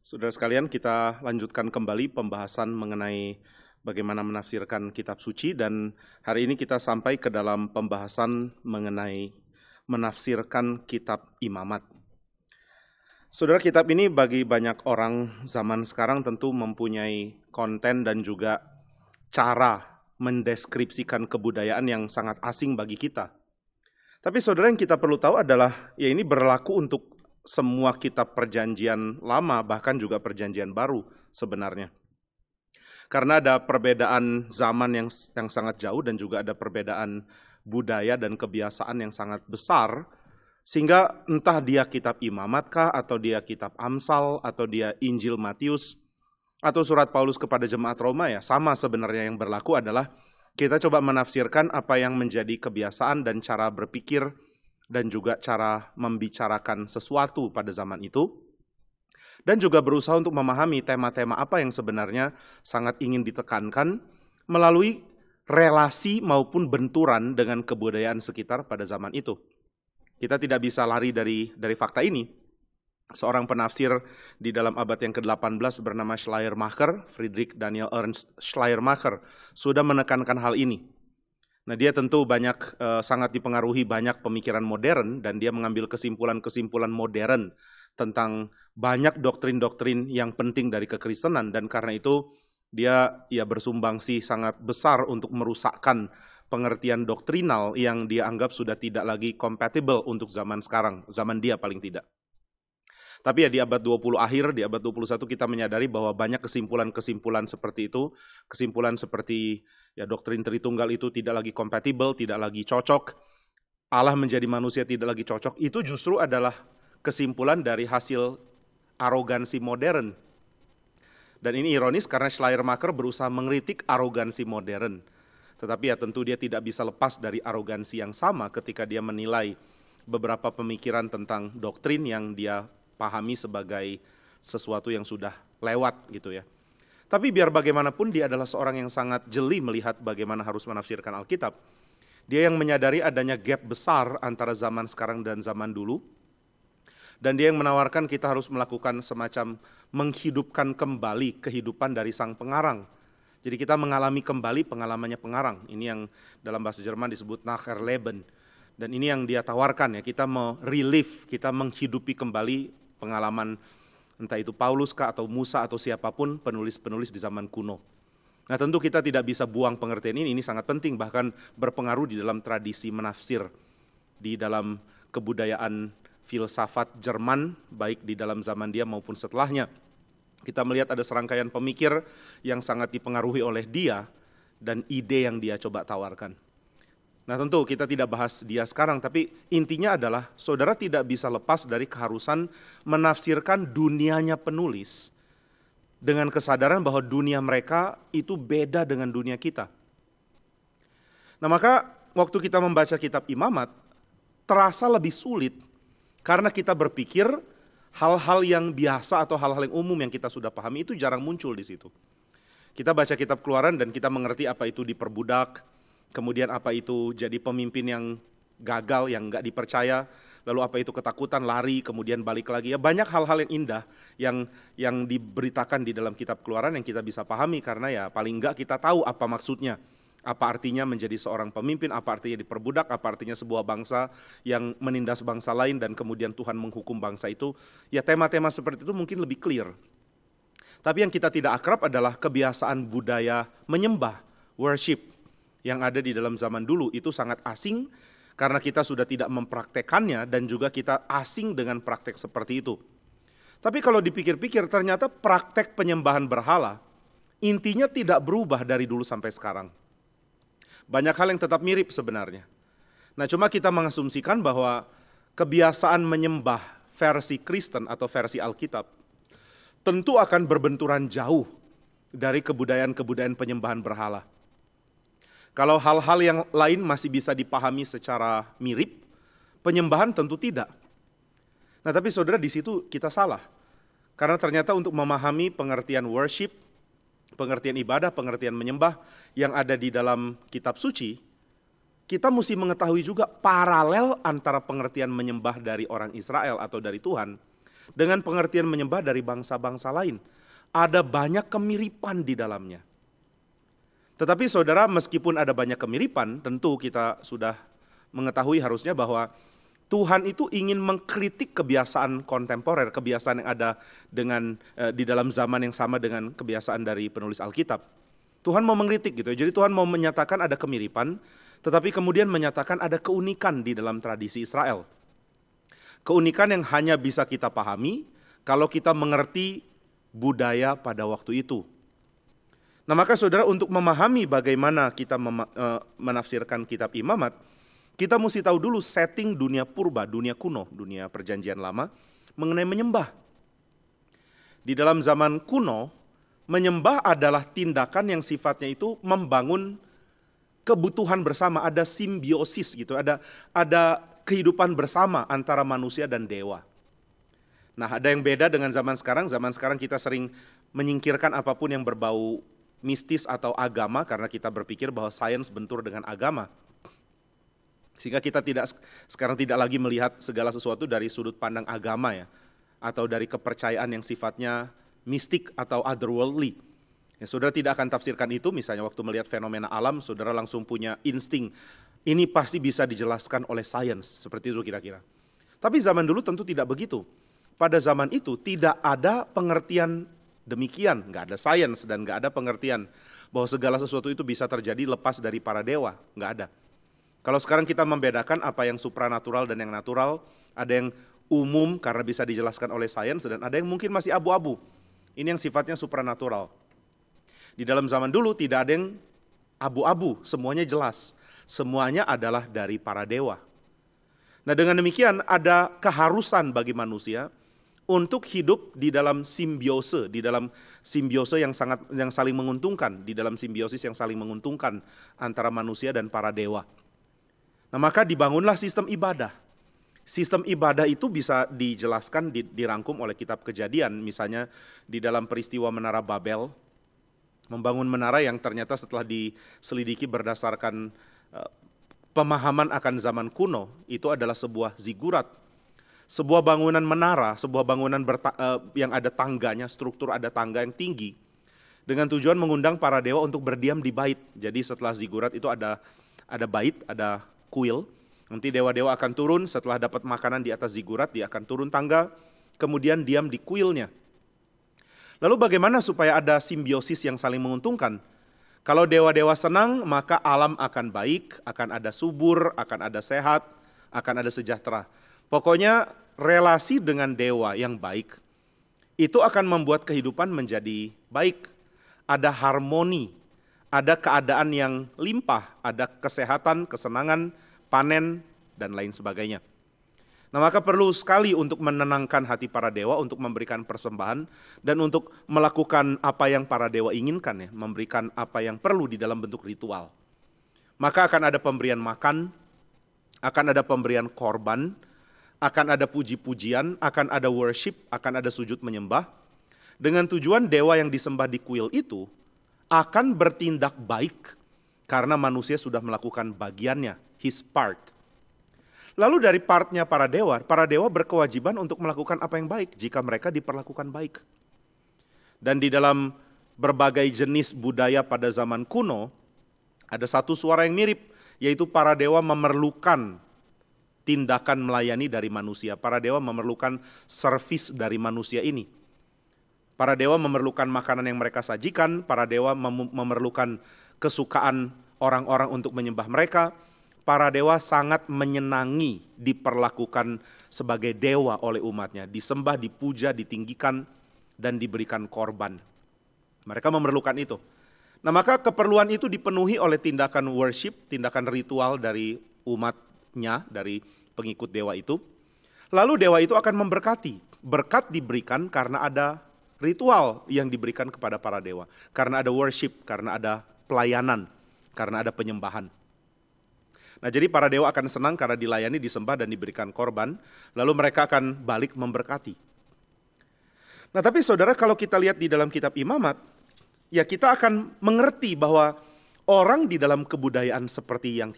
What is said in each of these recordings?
Saudara sekalian, kita lanjutkan kembali pembahasan mengenai bagaimana menafsirkan kitab suci, dan hari ini kita sampai ke dalam pembahasan mengenai menafsirkan kitab Imamat. Saudara, kitab ini bagi banyak orang zaman sekarang tentu mempunyai konten dan juga cara mendeskripsikan kebudayaan yang sangat asing bagi kita. Tapi saudara, yang kita perlu tahu adalah ya ini berlaku untuk semua kitab perjanjian lama, bahkan juga perjanjian baru sebenarnya. Karena ada perbedaan zaman yang sangat jauh dan juga ada perbedaan budaya dan kebiasaan yang sangat besar, sehingga entah dia kitab Imamat kah, atau dia kitab Amsal, atau dia Injil Matius, atau surat Paulus kepada jemaat Roma, ya sama sebenarnya. Yang berlaku adalah kita coba menafsirkan apa yang menjadi kebiasaan dan cara berpikir dan juga cara membicarakan sesuatu pada zaman itu, dan juga berusaha untuk memahami tema-tema apa yang sebenarnya sangat ingin ditekankan melalui relasi maupun benturan dengan kebudayaan sekitar pada zaman itu. Kita tidak bisa lari dari fakta ini. Seorang penafsir di dalam abad yang ke-18 bernama Schleiermacher, Friedrich Daniel Ernst Schleiermacher, sudah menekankan hal ini. Nah, dia tentu sangat dipengaruhi banyak pemikiran modern, dan dia mengambil kesimpulan-kesimpulan modern tentang banyak doktrin-doktrin yang penting dari kekristenan, dan karena itu dia bersumbangsi sangat besar untuk merusakkan pengertian doktrinal yang dia anggap sudah tidak lagi compatible untuk zaman sekarang, zaman dia paling tidak. Tapi di abad 20 akhir, di abad 21 kita menyadari bahwa banyak kesimpulan-kesimpulan seperti itu, kesimpulan seperti doktrin Tritunggal itu tidak lagi kompatibel, tidak lagi cocok, Allah menjadi manusia tidak lagi cocok, itu justru adalah kesimpulan dari hasil arogansi modern. Dan ini ironis karena Schleiermacher berusaha mengkritik arogansi modern. Tetapi tentu dia tidak bisa lepas dari arogansi yang sama ketika dia menilai beberapa pemikiran tentang doktrin yang dia pahami sebagai sesuatu yang sudah lewat gitu ya. Tapi biar bagaimanapun dia adalah seorang yang sangat jeli melihat bagaimana harus menafsirkan Alkitab. Dia yang menyadari adanya gap besar antara zaman sekarang dan zaman dulu. Dan dia yang menawarkan kita harus melakukan semacam menghidupkan kembali kehidupan dari sang pengarang. Jadi kita mengalami kembali pengalamannya pengarang. Ini yang dalam bahasa Jerman disebut Nachleben. Dan ini yang dia tawarkan ya, kita relive, kita menghidupi kembali pengalaman entah itu Paulus kah atau Musa atau siapapun penulis-penulis di zaman kuno. Nah, tentu kita tidak bisa buang pengertian ini sangat penting, bahkan berpengaruh di dalam tradisi menafsir, di dalam kebudayaan filsafat Jerman, baik di dalam zaman dia maupun setelahnya. Kita melihat ada serangkaian pemikir yang sangat dipengaruhi oleh dia dan ide yang dia coba tawarkan. Nah, tentu kita tidak bahas dia sekarang, tapi intinya adalah saudara tidak bisa lepas dari keharusan menafsirkan dunianya penulis dengan kesadaran bahwa dunia mereka itu beda dengan dunia kita. Nah, maka waktu kita membaca kitab Imamat terasa lebih sulit karena kita berpikir hal-hal yang biasa atau hal-hal yang umum yang kita sudah pahami itu jarang muncul di situ. Kita baca kitab Keluaran dan kita mengerti apa itu diperbudak, kemudian apa itu jadi pemimpin yang gagal, yang nggak dipercaya, lalu apa itu ketakutan, lari, kemudian balik lagi. Ya banyak hal-hal yang indah yang diberitakan di dalam kitab Keluaran yang kita bisa pahami karena ya paling nggak kita tahu apa maksudnya. Apa artinya menjadi seorang pemimpin, apa artinya diperbudak, apa artinya sebuah bangsa yang menindas bangsa lain dan kemudian Tuhan menghukum bangsa itu. Ya tema-tema seperti itu mungkin lebih clear. Tapi yang kita tidak akrab adalah kebiasaan budaya menyembah, worship, yang ada di dalam zaman dulu. Itu sangat asing karena kita sudah tidak mempraktekannya dan juga kita asing dengan praktek seperti itu. Tapi kalau dipikir-pikir ternyata praktek penyembahan berhala intinya tidak berubah dari dulu sampai sekarang. Banyak hal yang tetap mirip sebenarnya. Nah, cuma kita mengasumsikan bahwa kebiasaan menyembah versi Kristen atau versi Alkitab tentu akan berbenturan jauh dari kebudayaan-kebudayaan penyembahan berhala. Kalau hal-hal yang lain masih bisa dipahami secara mirip, penyembahan tentu tidak. Nah, tapi saudara, di situ kita salah. Karena ternyata untuk memahami pengertian worship, pengertian ibadah, pengertian menyembah yang ada di dalam kitab suci, kita mesti mengetahui juga paralel antara pengertian menyembah dari orang Israel atau dari Tuhan dengan pengertian menyembah dari bangsa-bangsa lain. Ada banyak kemiripan di dalamnya. Tetapi saudara, meskipun ada banyak kemiripan, tentu kita sudah mengetahui harusnya bahwa Tuhan itu ingin mengkritik kebiasaan kontemporer, kebiasaan yang ada di dalam zaman yang sama dengan kebiasaan dari penulis Alkitab. Tuhan mau mengkritik gitu. Jadi Tuhan mau menyatakan ada kemiripan, tetapi kemudian menyatakan ada keunikan di dalam tradisi Israel. Keunikan yang hanya bisa kita pahami kalau kita mengerti budaya pada waktu itu. Nah, maka saudara, untuk memahami bagaimana kita menafsirkan kitab Imamat, kita mesti tahu dulu setting dunia purba, dunia kuno, dunia perjanjian lama mengenai menyembah. Di dalam zaman kuno, menyembah adalah tindakan yang sifatnya itu membangun kebutuhan bersama, ada simbiosis gitu, ada kehidupan bersama antara manusia dan dewa. Nah, ada yang beda dengan zaman sekarang. Zaman sekarang kita sering menyingkirkan apapun yang berbau mistis atau agama karena kita berpikir bahwa sains bentur dengan agama. Sehingga kita sekarang tidak lagi melihat segala sesuatu dari sudut pandang agama ya, atau dari kepercayaan yang sifatnya mistik atau otherworldly. Ya, saudara tidak akan tafsirkan itu, misalnya waktu melihat fenomena alam, saudara langsung punya insting, ini pasti bisa dijelaskan oleh sains, seperti itu kira-kira. Tapi zaman dulu tentu tidak begitu. Pada zaman itu tidak ada pengertian demikian, nggak ada sains dan nggak ada pengertian bahwa segala sesuatu itu bisa terjadi lepas dari para dewa, nggak ada. Kalau sekarang kita membedakan apa yang supranatural dan yang natural, ada yang umum karena bisa dijelaskan oleh sains dan ada yang mungkin masih abu-abu. Ini yang sifatnya supranatural. Di dalam zaman dulu tidak ada yang abu-abu, semuanya jelas. Semuanya adalah dari para dewa. Nah, dengan demikian ada keharusan bagi manusia untuk hidup di dalam simbiose, yang saling menguntungkan, di dalam simbiosis yang saling menguntungkan antara manusia dan para dewa. Nah, maka dibangunlah sistem ibadah. Sistem ibadah itu bisa dijelaskan, dirangkum oleh kitab Kejadian. Misalnya di dalam peristiwa Menara Babel, membangun menara yang ternyata setelah diselidiki berdasarkan pemahaman akan zaman kuno, itu adalah sebuah zigurat. Sebuah bangunan menara, sebuah bangunan yang ada tangganya, struktur ada tangga yang tinggi, dengan tujuan mengundang para dewa untuk berdiam di bait. Jadi setelah zigurat itu ada bait, ada kuil, nanti dewa-dewa akan turun setelah dapat makanan di atas zigurat, dia akan turun tangga, kemudian diam di kuilnya. Lalu bagaimana supaya ada simbiosis yang saling menguntungkan? Kalau dewa-dewa senang, maka alam akan baik, akan ada subur, akan ada sehat, akan ada sejahtera. Pokoknya relasi dengan dewa yang baik, itu akan membuat kehidupan menjadi baik. Ada harmoni, ada keadaan yang limpah, ada kesehatan, kesenangan, panen, dan lain sebagainya. Nah, maka perlu sekali untuk menenangkan hati para dewa, untuk memberikan persembahan, dan untuk melakukan apa yang para dewa inginkan, ya, memberikan apa yang perlu di dalam bentuk ritual. Maka akan ada pemberian makan, akan ada pemberian korban, akan ada puji-pujian, akan ada worship, akan ada sujud menyembah, dengan tujuan dewa yang disembah di kuil itu akan bertindak baik, karena manusia sudah melakukan bagiannya, his part. Lalu dari partnya para dewa berkewajiban untuk melakukan apa yang baik jika mereka diperlakukan baik. Dan di dalam berbagai jenis budaya pada zaman kuno, ada satu suara yang mirip, yaitu para dewa memerlukan tindakan melayani dari manusia. Para dewa memerlukan servis dari manusia ini. Para dewa memerlukan makanan yang mereka sajikan, para dewa memerlukan kesukaan orang-orang untuk menyembah mereka. Para dewa sangat menyenangi diperlakukan sebagai dewa oleh umatnya, disembah, dipuja, ditinggikan, dan diberikan korban. Mereka memerlukan itu. Nah, maka keperluan itu dipenuhi oleh tindakan worship, tindakan ritual dari umatnya, dari pengikut dewa itu. Lalu dewa itu akan memberkati. Berkat diberikan karena ada ritual yang diberikan kepada para dewa. Karena ada worship, karena ada pelayanan, karena ada penyembahan. Nah, jadi para dewa akan senang karena dilayani, disembah, dan diberikan korban. Lalu mereka akan balik memberkati. Nah, tapi saudara, kalau kita lihat di dalam kitab Imamat, ya kita akan mengerti bahwa Orang di dalam kebudayaan seperti yang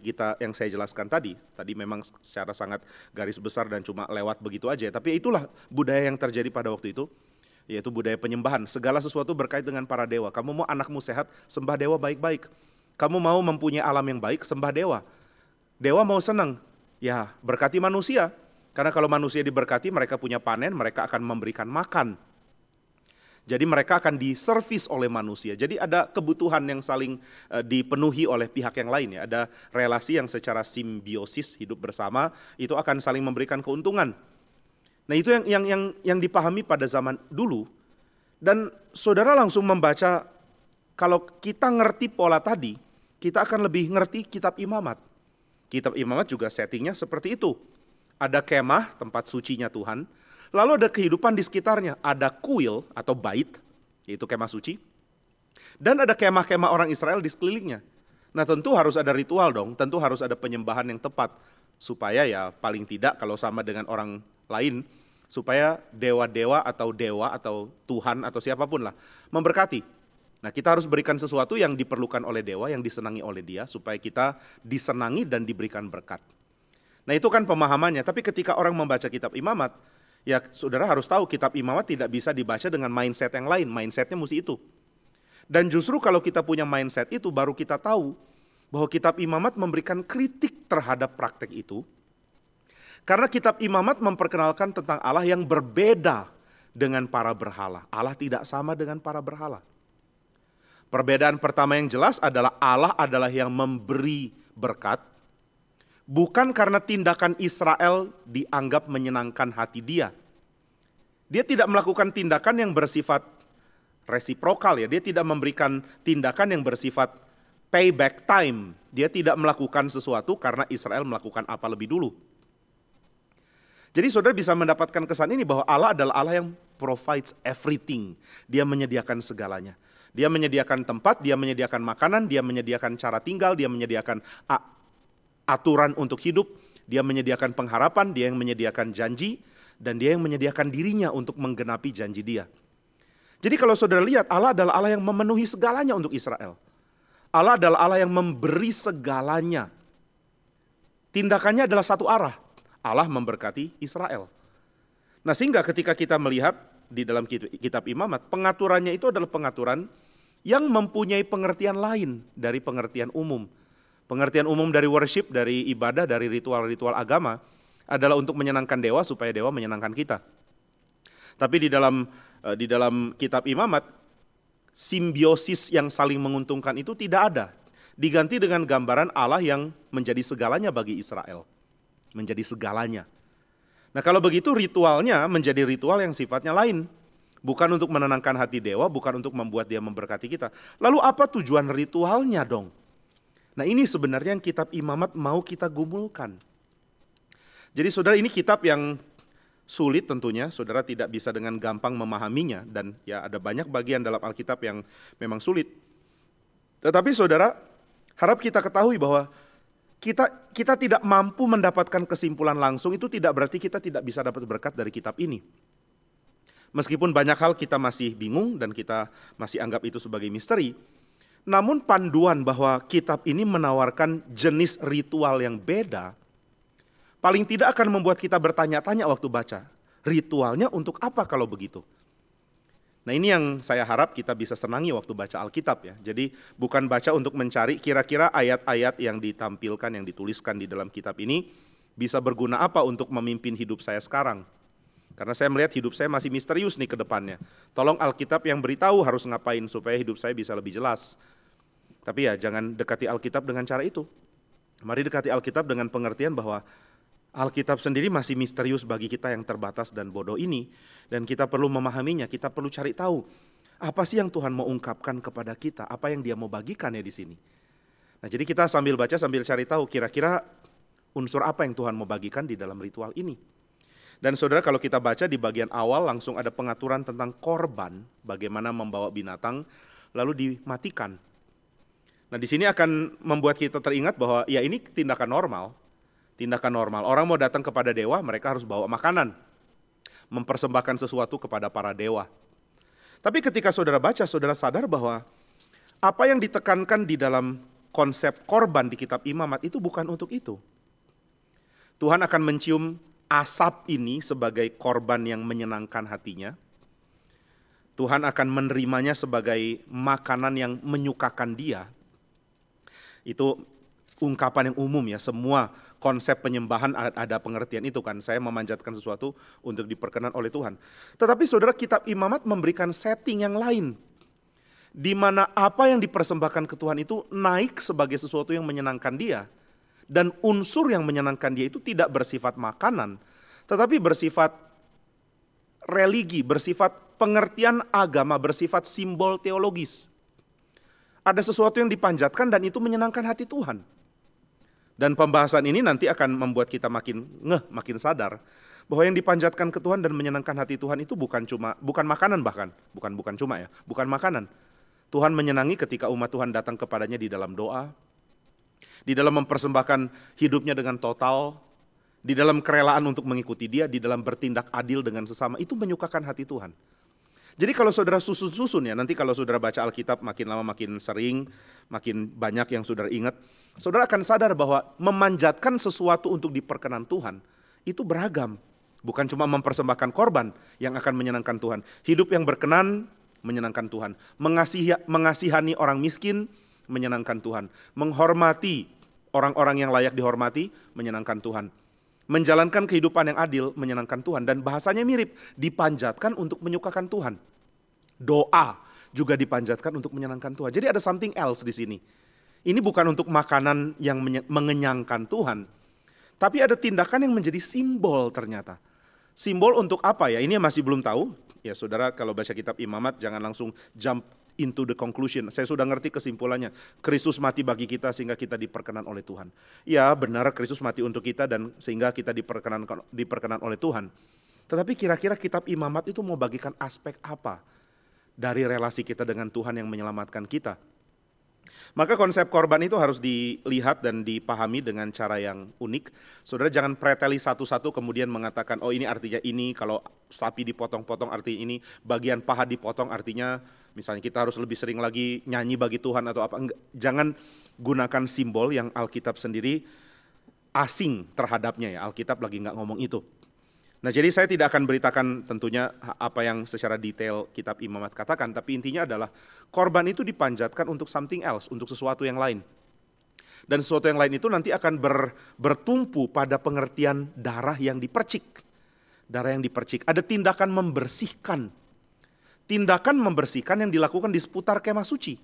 saya jelaskan tadi memang secara sangat garis besar dan cuma lewat begitu aja, tapi itulah budaya yang terjadi pada waktu itu, yaitu budaya penyembahan. Segala sesuatu berkait dengan para dewa. Kamu mau anakmu sehat, sembah dewa baik-baik. Kamu mau mempunyai alam yang baik, sembah dewa. Dewa mau senang, ya berkati manusia. Karena kalau manusia diberkati, mereka punya panen, mereka akan memberikan makan. Jadi mereka akan diservis oleh manusia. Jadi ada kebutuhan yang saling dipenuhi oleh pihak yang lain ya. Ada relasi yang secara simbiosis hidup bersama, itu akan saling memberikan keuntungan. Nah, itu yang dipahami pada zaman dulu. Dan saudara langsung membaca, kalau kita ngerti pola tadi, kita akan lebih ngerti kitab Imamat. Kitab Imamat juga settingnya seperti itu. Ada kemah, tempat sucinya Tuhan. Lalu ada kehidupan di sekitarnya, ada kuil atau bait, yaitu kemah suci, dan ada kemah-kemah orang Israel di sekelilingnya. Nah tentu harus ada ritual dong, tentu harus ada penyembahan yang tepat, supaya ya paling tidak kalau sama dengan orang lain, supaya dewa-dewa atau Tuhan atau siapapun lah memberkati. Nah kita harus berikan sesuatu yang diperlukan oleh dewa, yang disenangi oleh dia, supaya kita disenangi dan diberikan berkat. Nah itu kan pemahamannya, tapi ketika orang membaca kitab Imamat, ya saudara harus tahu kitab Imamat tidak bisa dibaca dengan mindset yang lain, mindsetnya mesti itu. Dan justru kalau kita punya mindset itu, baru kita tahu bahwa kitab Imamat memberikan kritik terhadap praktek itu. Karena kitab Imamat memperkenalkan tentang Allah yang berbeda dengan para berhala. Allah tidak sama dengan para berhala. Perbedaan pertama yang jelas adalah Allah adalah yang memberi berkat, bukan karena tindakan Israel dianggap menyenangkan hati dia. Dia tidak melakukan tindakan yang bersifat resiprokal ya. Dia tidak memberikan tindakan yang bersifat payback time. Dia tidak melakukan sesuatu karena Israel melakukan apa lebih dulu. Jadi saudara bisa mendapatkan kesan ini bahwa Allah adalah Allah yang provides everything. Dia menyediakan segalanya. Dia menyediakan tempat, dia menyediakan makanan, dia menyediakan cara tinggal, dia menyediakan aturan untuk hidup, dia menyediakan pengharapan, dia yang menyediakan janji, dan dia yang menyediakan dirinya untuk menggenapi janji dia. Jadi kalau saudara lihat, Allah adalah Allah yang memenuhi segalanya untuk Israel. Allah adalah Allah yang memberi segalanya. Tindakannya adalah satu arah, Allah memberkati Israel. Nah sehingga ketika kita melihat di dalam kitab Imamat, pengaturannya itu adalah pengaturan yang mempunyai pengertian lain dari pengertian umum. Pengertian umum dari worship, dari ibadah, dari ritual-ritual agama adalah untuk menyenangkan dewa supaya dewa menyenangkan kita. Tapi di dalam kitab Imamat, simbiosis yang saling menguntungkan itu tidak ada. Diganti dengan gambaran Allah yang menjadi segalanya bagi Israel. Menjadi segalanya. Nah kalau begitu ritualnya menjadi ritual yang sifatnya lain. Bukan untuk menenangkan hati dewa, bukan untuk membuat dia memberkati kita. Lalu apa tujuan ritualnya dong? Nah ini sebenarnya yang kitab Imamat mau kita gumulkan. Jadi saudara ini kitab yang sulit tentunya, saudara tidak bisa dengan gampang memahaminya. Dan ya ada banyak bagian dalam Alkitab yang memang sulit. Tetapi saudara harap kita ketahui bahwa kita tidak mampu mendapatkan kesimpulan langsung, itu tidak berarti kita tidak bisa dapat berkat dari kitab ini. Meskipun banyak hal kita masih bingung dan kita masih anggap itu sebagai misteri, namun panduan bahwa kitab ini menawarkan jenis ritual yang beda, paling tidak akan membuat kita bertanya-tanya waktu baca, ritualnya untuk apa kalau begitu? Nah ini yang saya harap kita bisa senangi waktu baca Alkitab ya. Jadi bukan baca untuk mencari kira-kira ayat-ayat yang ditampilkan, yang dituliskan di dalam kitab ini bisa berguna apa untuk memimpin hidup saya sekarang. Karena saya melihat hidup saya masih misterius nih ke depannya. Tolong Alkitab yang beritahu harus ngapain supaya hidup saya bisa lebih jelas. Tapi ya jangan dekati Alkitab dengan cara itu. Mari dekati Alkitab dengan pengertian bahwa Alkitab sendiri masih misterius bagi kita yang terbatas dan bodoh ini. Dan kita perlu memahaminya, kita perlu cari tahu. Apa sih yang Tuhan mau ungkapkan kepada kita, apa yang dia mau bagikan ya di sini. Nah jadi kita sambil baca sambil cari tahu kira-kira unsur apa yang Tuhan mau bagikan di dalam ritual ini. Dan saudara kalau kita baca di bagian awal langsung ada pengaturan tentang korban, bagaimana membawa binatang lalu dimatikan. Nah di sini akan membuat kita teringat bahwa ya ini tindakan normal. Tindakan normal. Orang mau datang kepada dewa, mereka harus bawa makanan. Mempersembahkan sesuatu kepada para dewa. Tapi ketika saudara baca, saudara sadar bahwa apa yang ditekankan di dalam konsep korban di kitab Imamat itu bukan untuk itu. Tuhan akan mencium asap ini sebagai korban yang menyenangkan hatinya. Tuhan akan menerimanya sebagai makanan yang menyukakan Dia. Itu ungkapan yang umum ya, semua konsep penyembahan ada pengertian itu kan. Saya memanjatkan sesuatu untuk diperkenan oleh Tuhan. Tetapi saudara, kitab Imamat memberikan setting yang lain, di mana apa yang dipersembahkan ke Tuhan itu naik sebagai sesuatu yang menyenangkan Dia. Dan unsur yang menyenangkan Dia itu tidak bersifat makanan, tetapi bersifat religi, bersifat pengertian agama, bersifat simbol teologis. Ada sesuatu yang dipanjatkan dan itu menyenangkan hati Tuhan. Dan pembahasan ini nanti akan membuat kita makin makin sadar bahwa yang dipanjatkan ke Tuhan dan menyenangkan hati Tuhan itu bukan makanan, bahkan bukan cuma ya, bukan makanan. Tuhan menyenangi ketika umat Tuhan datang kepadanya di dalam doa, di dalam mempersembahkan hidupnya dengan total, di dalam kerelaan untuk mengikuti Dia, di dalam bertindak adil dengan sesama, itu menyukakan hati Tuhan. Jadi kalau saudara susun ya, nanti kalau saudara baca Alkitab makin lama makin sering, makin banyak yang saudara ingat, saudara akan sadar bahwa memanjatkan sesuatu untuk diperkenan Tuhan, itu beragam. Bukan cuma mempersembahkan korban yang akan menyenangkan Tuhan. Hidup yang berkenan menyenangkan Tuhan. Mengasihani orang miskin menyenangkan Tuhan. Menghormati orang-orang yang layak dihormati menyenangkan Tuhan. Menjalankan kehidupan yang adil menyenangkan Tuhan. Dan bahasanya mirip, dipanjatkan untuk menyukakan Tuhan. Doa juga dipanjatkan untuk menyenangkan Tuhan. Jadi ada something else di sini. Ini bukan untuk makanan yang mengenyangkan Tuhan, tapi ada tindakan yang menjadi simbol ternyata. Simbol untuk apa ya? Ini masih belum tahu. Ya saudara, kalau baca kitab Imamat jangan langsung jump into the conclusion. Saya sudah ngerti kesimpulannya. Kristus mati bagi kita sehingga kita diperkenan oleh Tuhan. Ya benar, Kristus mati untuk kita dan sehingga kita diperkenan oleh Tuhan. Tetapi kira-kira kitab Imamat itu mau bagikan aspek apa dari relasi kita dengan Tuhan yang menyelamatkan kita? Maka konsep korban itu harus dilihat dan dipahami dengan cara yang unik. Saudara jangan preteli satu-satu kemudian mengatakan, oh ini artinya ini, kalau sapi dipotong-potong artinya ini, bagian paha dipotong artinya misalnya kita harus lebih sering lagi nyanyi bagi Tuhan atau apa. Jangan gunakan simbol yang Alkitab sendiri asing terhadapnya ya. Alkitab lagi nggak ngomong itu. Nah jadi saya tidak akan beritakan tentunya apa yang secara detail kitab Imamat katakan, tapi intinya adalah korban itu dipanjatkan untuk something else, untuk sesuatu yang lain. Dan sesuatu yang lain itu nanti akan bertumpu pada pengertian darah yang dipercik. Darah yang dipercik, ada tindakan membersihkan. Tindakan membersihkan yang dilakukan di seputar kemah suci.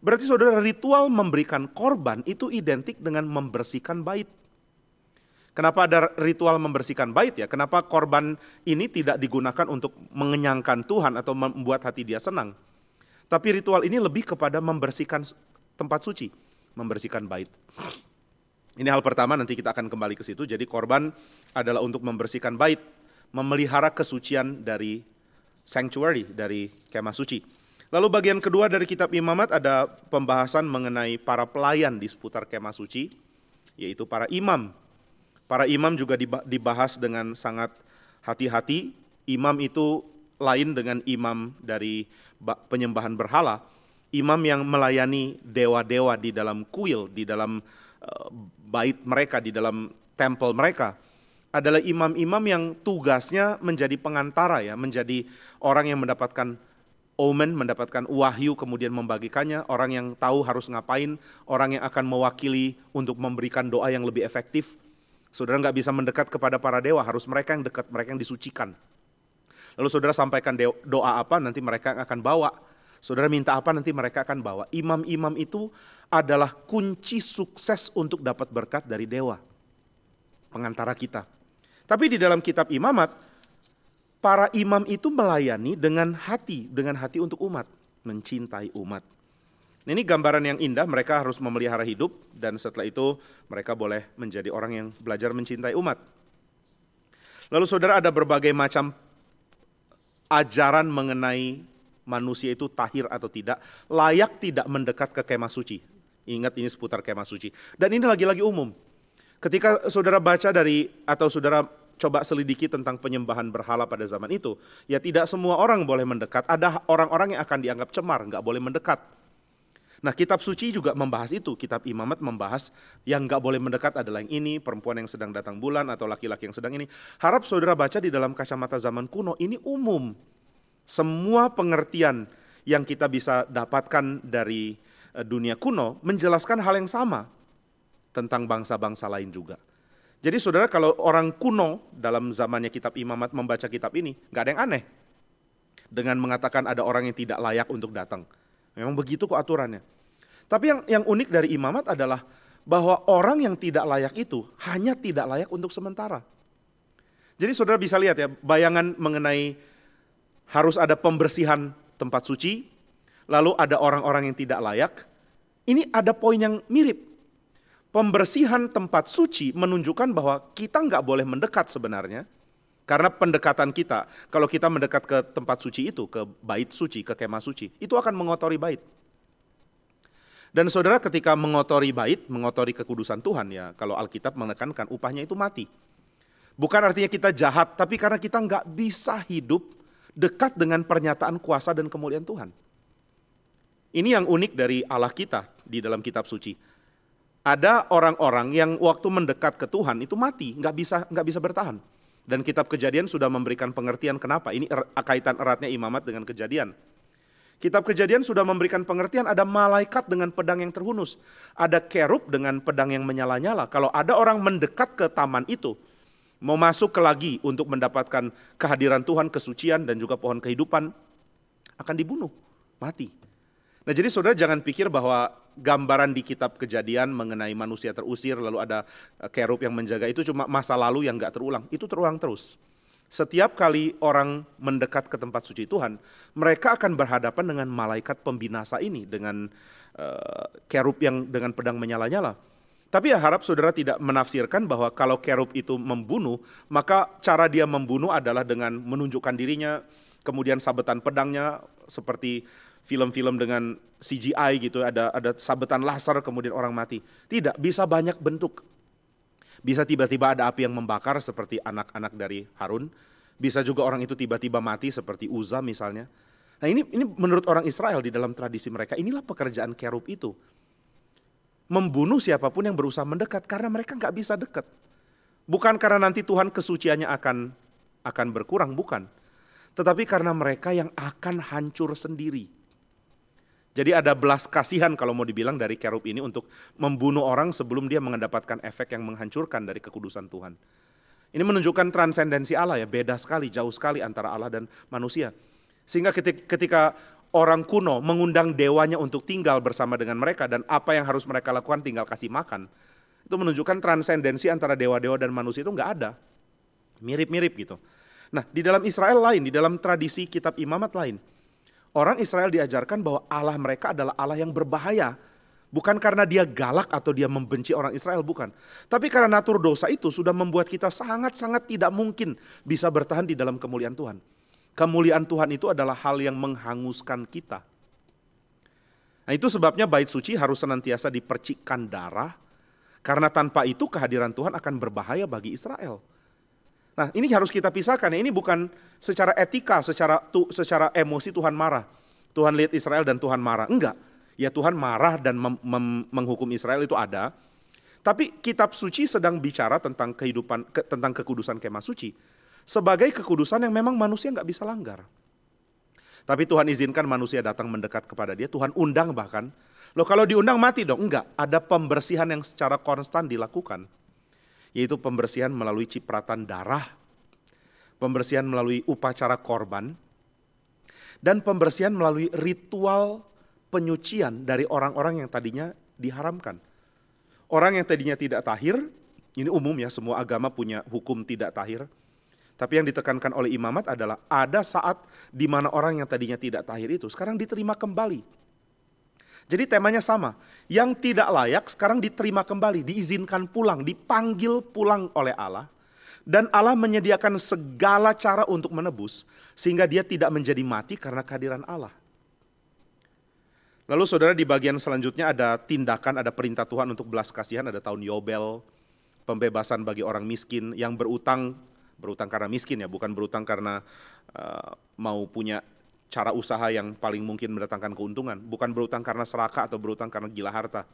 Berarti saudara, ritual memberikan korban itu identik dengan membersihkan bait. Kenapa ada ritual membersihkan bait ya? Kenapa korban ini tidak digunakan untuk mengenyangkan Tuhan atau membuat hati Dia senang? Tapi ritual ini lebih kepada membersihkan tempat suci, membersihkan bait. Ini hal pertama, nanti kita akan kembali ke situ. Jadi korban adalah untuk membersihkan bait, memelihara kesucian dari sanctuary, dari kemah suci. Lalu bagian kedua dari kitab Imamat ada pembahasan mengenai para pelayan di seputar kemah suci, yaitu para imam. Para imam juga dibahas dengan sangat hati-hati. Imam itu lain dengan imam dari penyembahan berhala. Imam yang melayani dewa-dewa di dalam kuil, di dalam bait mereka, di dalam tempel mereka. Adalah imam-imam yang tugasnya menjadi pengantara ya, menjadi orang yang mendapatkan omen, mendapatkan wahyu kemudian membagikannya, orang yang tahu harus ngapain, orang yang akan mewakili untuk memberikan doa yang lebih efektif. Saudara nggak bisa mendekat kepada para dewa, harus mereka yang dekat, mereka yang disucikan. Lalu saudara sampaikan doa apa, nanti mereka akan bawa. Saudara minta apa, nanti mereka akan bawa. Imam-imam itu adalah kunci sukses untuk dapat berkat dari dewa, pengantara kita. Tapi di dalam kitab Imamat, para imam itu melayani dengan hati untuk umat, mencintai umat. Ini gambaran yang indah, mereka harus memelihara hidup dan setelah itu mereka boleh menjadi orang yang belajar mencintai umat. Lalu saudara, ada berbagai macam ajaran mengenai manusia itu tahir atau tidak, layak tidak mendekat ke kemah suci. Ingat ini seputar kemah suci. Dan ini lagi-lagi umum. Ketika saudara baca atau saudara coba selidiki tentang penyembahan berhala pada zaman itu, ya tidak semua orang boleh mendekat. Ada orang-orang yang akan dianggap cemar, nggak boleh mendekat. Nah, kitab suci juga membahas itu. Kitab Imamat membahas yang nggak boleh mendekat adalah yang ini, perempuan yang sedang datang bulan atau laki-laki yang sedang ini. Harap saudara baca di dalam kacamata zaman kuno, ini umum. Semua pengertian yang kita bisa dapatkan dari dunia kuno menjelaskan hal yang sama tentang bangsa-bangsa lain juga. Jadi saudara, kalau orang kuno dalam zamannya kitab Imamat membaca kitab ini, nggak ada yang aneh dengan mengatakan ada orang yang tidak layak untuk datang. Memang begitu kok aturannya. Tapi yang unik dari Imamat adalah bahwa orang yang tidak layak itu hanya tidak layak untuk sementara. Jadi saudara bisa lihat ya, bayangan mengenai harus ada pembersihan tempat suci, lalu ada orang-orang yang tidak layak. Ini ada poin yang mirip. Pembersihan tempat suci menunjukkan bahwa kita nggak boleh mendekat sebenarnya. Karena pendekatan kita, kalau kita mendekat ke tempat suci itu, ke bait suci, ke kemah suci, itu akan mengotori bait. Dan saudara, ketika mengotori bait, mengotori kekudusan Tuhan, ya kalau Alkitab menekankan upahnya itu mati. Bukan artinya kita jahat, tapi karena kita nggak bisa hidup dekat dengan pernyataan kuasa dan kemuliaan Tuhan. Ini yang unik dari Allah kita di dalam kitab suci. Ada orang-orang yang waktu mendekat ke Tuhan itu mati, nggak bisa bertahan. Dan kitab Kejadian sudah memberikan pengertian kenapa. Ini kaitan eratnya Imamat dengan Kejadian. Kitab Kejadian sudah memberikan pengertian ada malaikat dengan pedang yang terhunus. Ada kerub dengan pedang yang menyala-nyala. Kalau ada orang mendekat ke taman itu, mau masuk ke lagi untuk mendapatkan kehadiran Tuhan, kesucian dan juga pohon kehidupan, akan dibunuh, mati. Nah, jadi saudara jangan pikir bahwa gambaran di kitab Kejadian mengenai manusia terusir lalu ada kerub yang menjaga itu cuma masa lalu yang gak terulang. Itu terulang terus. Setiap kali orang mendekat ke tempat suci Tuhan, mereka akan berhadapan dengan malaikat pembinasa ini, dengan kerub yang dengan pedang menyala-nyala. Tapi ya harap saudara tidak menafsirkan bahwa kalau kerub itu membunuh, maka cara dia membunuh adalah dengan menunjukkan dirinya, kemudian sabetan pedangnya seperti film-film dengan CGI gitu, ada sabetan laser kemudian orang mati. Tidak, bisa banyak bentuk. Bisa tiba-tiba ada api yang membakar seperti anak-anak dari Harun. Bisa juga orang itu tiba-tiba mati seperti Uza misalnya. Nah ini menurut orang Israel di dalam tradisi mereka, inilah pekerjaan kerub itu. Membunuh siapapun yang berusaha mendekat karena mereka nggak bisa dekat. Bukan karena nanti Tuhan kesuciannya akan berkurang, bukan. Tetapi karena mereka yang akan hancur sendiri. Jadi ada belas kasihan kalau mau dibilang dari kerub ini untuk membunuh orang sebelum dia mendapatkan efek yang menghancurkan dari kekudusan Tuhan. Ini menunjukkan transendensi Allah ya, beda sekali, jauh sekali antara Allah dan manusia. Sehingga ketika orang kuno mengundang dewanya untuk tinggal bersama dengan mereka dan apa yang harus mereka lakukan tinggal kasih makan. Itu menunjukkan transendensi antara dewa-dewa dan manusia itu nggak ada. Mirip-mirip gitu. Nah di dalam Israel lain, di dalam tradisi kitab Imamat lain. Orang Israel diajarkan bahwa Allah mereka adalah Allah yang berbahaya. Bukan karena dia galak atau dia membenci orang Israel, bukan. Tapi karena natur dosa itu sudah membuat kita sangat-sangat tidak mungkin bisa bertahan di dalam kemuliaan Tuhan. Kemuliaan Tuhan itu adalah hal yang menghanguskan kita. Nah itu sebabnya bait suci harus senantiasa dipercikkan darah. Karena tanpa itu kehadiran Tuhan akan berbahaya bagi Israel. Nah ini harus kita pisahkan, ini bukan secara etika, secara emosi Tuhan marah. Tuhan lihat Israel dan Tuhan marah, enggak. Ya Tuhan marah dan menghukum Israel itu ada. Tapi kitab suci sedang bicara tentang kehidupan, tentang kekudusan kemah suci. Sebagai kekudusan yang memang manusia enggak bisa langgar. Tapi Tuhan izinkan manusia datang mendekat kepada dia, Tuhan undang bahkan. Loh kalau diundang mati dong? Enggak, ada pembersihan yang secara konstan dilakukan. Yaitu pembersihan melalui cipratan darah, pembersihan melalui upacara korban, dan pembersihan melalui ritual penyucian dari orang-orang yang tadinya diharamkan. Orang yang tadinya tidak tahir, ini umum ya, semua agama punya hukum tidak tahir. Tapi yang ditekankan oleh Imamat adalah ada saat di mana orang yang tadinya tidak tahir itu sekarang diterima kembali. Jadi temanya sama, yang tidak layak sekarang diterima kembali, diizinkan pulang, dipanggil pulang oleh Allah. Dan Allah menyediakan segala cara untuk menebus, sehingga dia tidak menjadi mati karena kehadiran Allah. Lalu saudara di bagian selanjutnya ada tindakan, ada perintah Tuhan untuk belas kasihan, ada tahun Yobel, pembebasan bagi orang miskin yang berutang karena miskin ya, bukan berutang karena mau punya cara usaha yang paling mungkin mendatangkan keuntungan. Bukan berutang karena serakah atau berutang karena gila harta.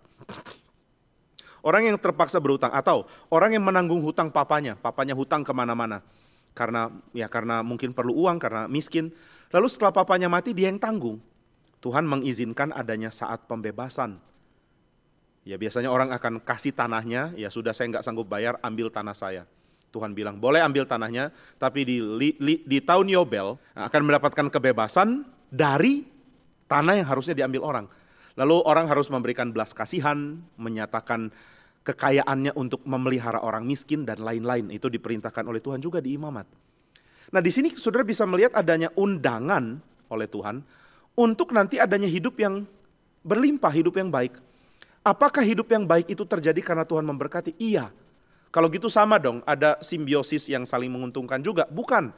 Orang yang terpaksa berutang atau orang yang menanggung hutang papanya hutang kemana-mana. Karena mungkin perlu uang, karena miskin. Lalu setelah papanya mati dia yang tanggung. Tuhan mengizinkan adanya saat pembebasan. Ya biasanya orang akan kasih tanahnya, ya sudah saya nggak sanggup bayar, ambil tanah saya. Tuhan bilang boleh ambil tanahnya, tapi di tahun Yobel akan mendapatkan kebebasan dari tanah yang harusnya diambil orang. Lalu orang harus memberikan belas kasihan, menyatakan kekayaannya untuk memelihara orang miskin dan lain-lain. Itu diperintahkan oleh Tuhan juga di imamat. Nah di sini saudara bisa melihat adanya undangan oleh Tuhan untuk nanti adanya hidup yang berlimpah, hidup yang baik. Apakah hidup yang baik itu terjadi karena Tuhan memberkati? Iya. Kalau gitu sama dong, ada simbiosis yang saling menguntungkan juga. Bukan.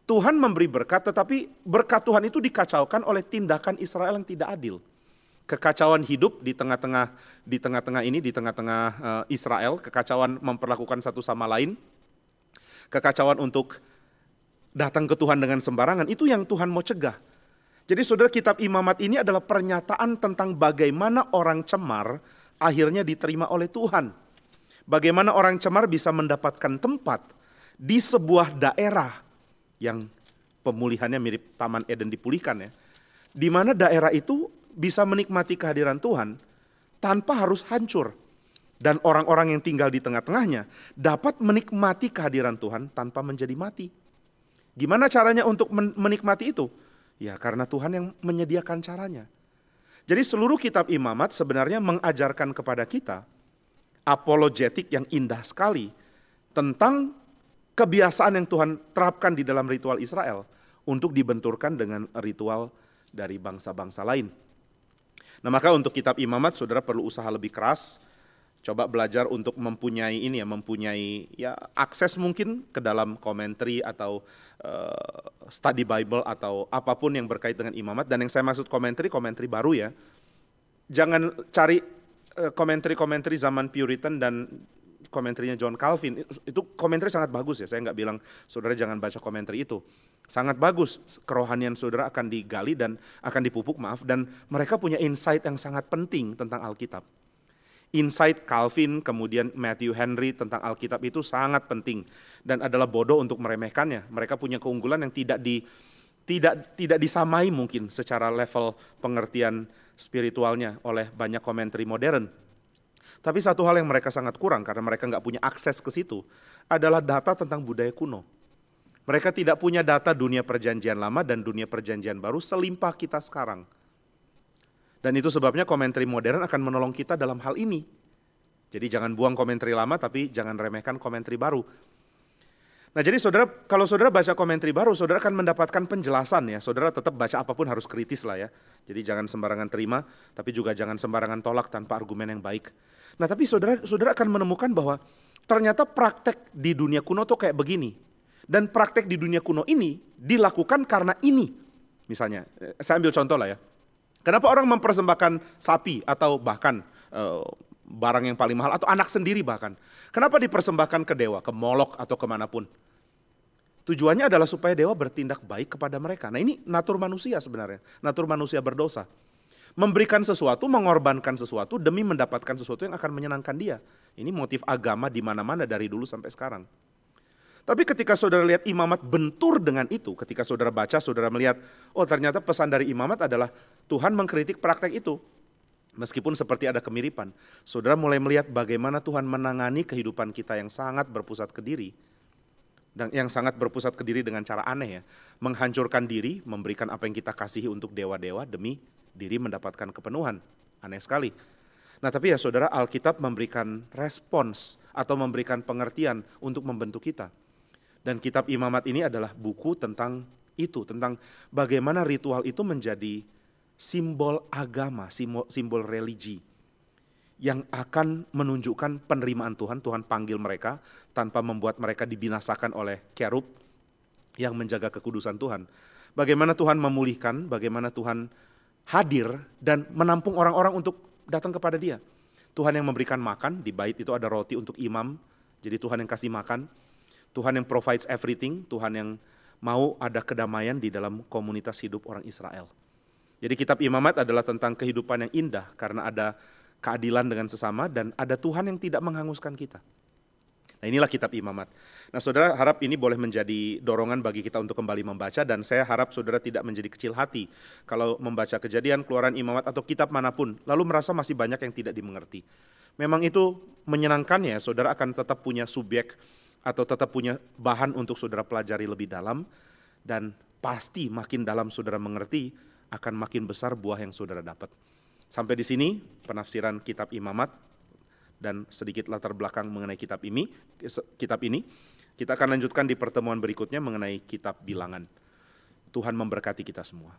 Tuhan memberi berkat, tetapi berkat Tuhan itu dikacaukan oleh tindakan Israel yang tidak adil. Kekacauan hidup di tengah-tengah Israel, kekacauan memperlakukan satu sama lain, kekacauan untuk datang ke Tuhan dengan sembarangan, itu yang Tuhan mau cegah. Jadi saudara, kitab imamat ini adalah pernyataan tentang bagaimana orang cemar akhirnya diterima oleh Tuhan. Bagaimana orang cemar bisa mendapatkan tempat di sebuah daerah yang pemulihannya mirip Taman Eden dipulihkan ya. Di mana daerah itu bisa menikmati kehadiran Tuhan tanpa harus hancur. Dan orang-orang yang tinggal di tengah-tengahnya dapat menikmati kehadiran Tuhan tanpa menjadi mati. Gimana caranya untuk menikmati itu? Ya karena Tuhan yang menyediakan caranya. Jadi seluruh kitab imamat sebenarnya mengajarkan kepada kita apologetik yang indah sekali tentang kebiasaan yang Tuhan terapkan di dalam ritual Israel untuk dibenturkan dengan ritual dari bangsa-bangsa lain. Nah maka untuk kitab imamat saudara perlu usaha lebih keras, coba belajar untuk mempunyai akses mungkin ke dalam commentary atau study Bible atau apapun yang berkait dengan imamat. Dan yang saya maksud commentary baru ya, jangan cari komentari zaman Puritan dan komentarnya John Calvin. Itu komentari sangat bagus ya, saya nggak bilang saudara jangan baca komentari itu. Sangat bagus, kerohanian saudara akan digali dan akan dipupuk dan mereka punya insight yang sangat penting tentang Alkitab. Insight Calvin, kemudian Matthew Henry tentang Alkitab itu sangat penting dan adalah bodoh untuk meremehkannya. Mereka punya keunggulan yang tidak disamai mungkin secara level pengertian spiritualnya oleh banyak komentari modern. Tapi satu hal yang mereka sangat kurang karena mereka nggak punya akses ke situ adalah data tentang budaya kuno. Mereka tidak punya data dunia perjanjian lama dan dunia perjanjian baru selimpah kita sekarang. Dan itu sebabnya komentari modern akan menolong kita dalam hal ini. Jadi jangan buang komentari lama tapi jangan remehkan komentari baru. Nah jadi saudara, kalau saudara baca komentari baru, saudara akan mendapatkan penjelasan ya. Saudara tetap baca apapun harus kritis lah ya. Jadi jangan sembarangan terima, tapi juga jangan sembarangan tolak tanpa argumen yang baik. Nah tapi saudara akan menemukan bahwa ternyata praktek di dunia kuno tuh kayak begini. Dan praktek di dunia kuno ini dilakukan karena ini. Misalnya, saya ambil contoh lah ya. Kenapa orang mempersembahkan sapi atau bahkan barang yang paling mahal atau anak sendiri bahkan. Kenapa dipersembahkan ke dewa, ke Molok atau kemanapun? Tujuannya adalah supaya dewa bertindak baik kepada mereka. Nah ini natur manusia sebenarnya, natur manusia berdosa. Memberikan sesuatu, mengorbankan sesuatu demi mendapatkan sesuatu yang akan menyenangkan dia. Ini motif agama di mana-mana dari dulu sampai sekarang. Tapi ketika saudara lihat imamat bentur dengan itu, ketika saudara baca, saudara melihat, oh ternyata pesan dari imamat adalah Tuhan mengkritik praktek itu. Meskipun seperti ada kemiripan, saudara mulai melihat bagaimana Tuhan menangani kehidupan kita yang sangat berpusat ke diri. Dan yang sangat berpusat ke diri dengan cara aneh ya. Menghancurkan diri, memberikan apa yang kita kasihi untuk dewa-dewa demi diri mendapatkan kepenuhan. Aneh sekali. Nah tapi ya saudara, Alkitab memberikan respons atau memberikan pengertian untuk membentuk kita. Dan kitab imamat ini adalah buku tentang itu, tentang bagaimana ritual itu menjadi simbol agama, simbol religi yang akan menunjukkan penerimaan Tuhan. Tuhan panggil mereka tanpa membuat mereka dibinasakan oleh kerub yang menjaga kekudusan Tuhan. Bagaimana Tuhan memulihkan, bagaimana Tuhan hadir dan menampung orang-orang untuk datang kepada Dia. Tuhan yang memberikan makan, di bait itu ada roti untuk imam, jadi Tuhan yang kasih makan. Tuhan yang provides everything, Tuhan yang mau ada kedamaian di dalam komunitas hidup orang Israel. Jadi kitab Imamat adalah tentang kehidupan yang indah karena ada keadilan dengan sesama dan ada Tuhan yang tidak menghanguskan kita. Nah, inilah kitab Imamat. Nah, saudara, harap ini boleh menjadi dorongan bagi kita untuk kembali membaca, dan saya harap saudara tidak menjadi kecil hati kalau membaca Kejadian, Keluaran, Imamat, atau kitab manapun, lalu merasa masih banyak yang tidak dimengerti. Memang itu menyenangkan ya, saudara akan tetap punya subjek atau tetap punya bahan untuk saudara pelajari lebih dalam, dan pasti makin dalam saudara mengerti, akan makin besar buah yang saudara dapat. Sampai di sini penafsiran kitab Imamat dan sedikit latar belakang mengenai kitab ini. Kita akan lanjutkan di pertemuan berikutnya mengenai kitab Bilangan. Tuhan memberkati kita semua.